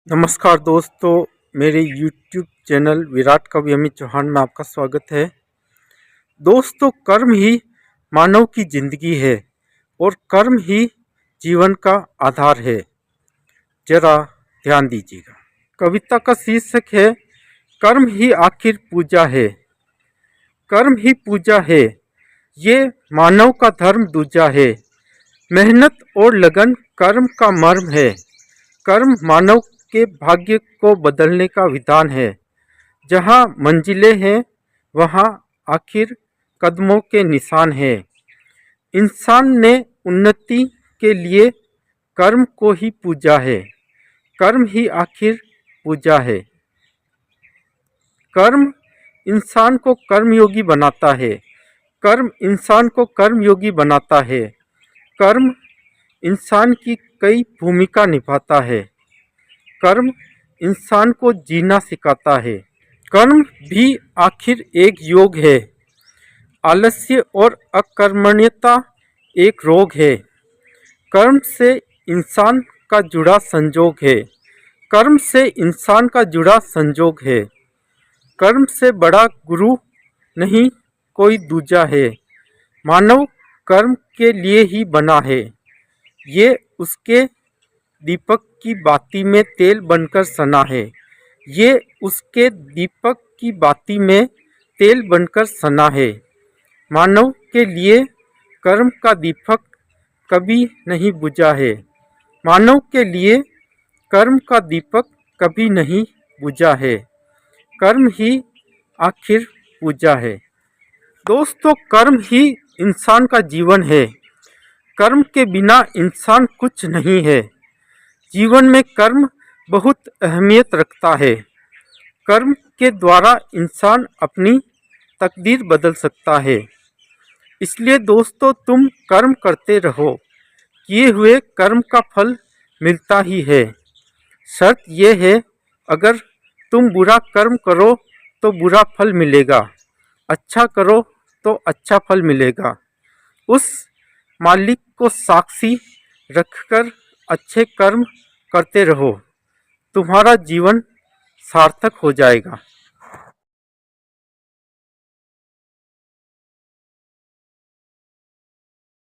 नमस्कार दोस्तों, मेरे YouTube चैनल विराट कवि अमित चौहान में आपका स्वागत है। दोस्तों, कर्म ही मानव की जिंदगी है और कर्म ही जीवन का आधार है। जरा ध्यान दीजिएगा। कविता का शीर्षक है कर्म ही आखिर पूजा है। कर्म ही पूजा है, ये मानव का धर्म दूजा है। मेहनत और लगन कर्म का मर्म है। कर्म मानव के भाग्य को बदलने का विधान है। जहाँ मंजिलें हैं वहाँ आखिर कदमों के निशान हैं। इंसान ने उन्नति के लिए कर्म को ही पूजा है। कर्म ही आखिर पूजा है। कर्म इंसान को कर्मयोगी बनाता है। कर्म इंसान को कर्मयोगी बनाता है। कर्म इंसान की कई भूमिका निभाता है। कर्म इंसान को जीना सिखाता है। कर्म भी आखिर एक योग है। आलस्य और अकर्मण्यता एक रोग है। कर्म से इंसान का जुड़ा संजोग है। कर्म से इंसान का जुड़ा संजोग है। कर्म से बड़ा गुरु नहीं कोई दूजा है। मानव कर्म के लिए ही बना है। ये उसके दीपक की बाती में तेल बनकर सना है। ये उसके दीपक की बाती में तेल बनकर सना है। मानव के लिए कर्म का दीपक कभी नहीं बुझा है। मानव के लिए कर्म का दीपक कभी नहीं बुझा है। कर्म ही आखिर पूजा है। दोस्तों, कर्म ही इंसान का जीवन है। कर्म के बिना इंसान कुछ नहीं है। जीवन में कर्म बहुत अहमियत रखता है। कर्म के द्वारा इंसान अपनी तकदीर बदल सकता है। इसलिए दोस्तों, तुम कर्म करते रहो। किए हुए कर्म का फल मिलता ही है। शर्त यह है, अगर तुम बुरा कर्म करो तो बुरा फल मिलेगा, अच्छा करो तो अच्छा फल मिलेगा। उस मालिक को साक्षी रखकर अच्छे कर्म करते रहो, तुम्हारा जीवन सार्थक हो जाएगा।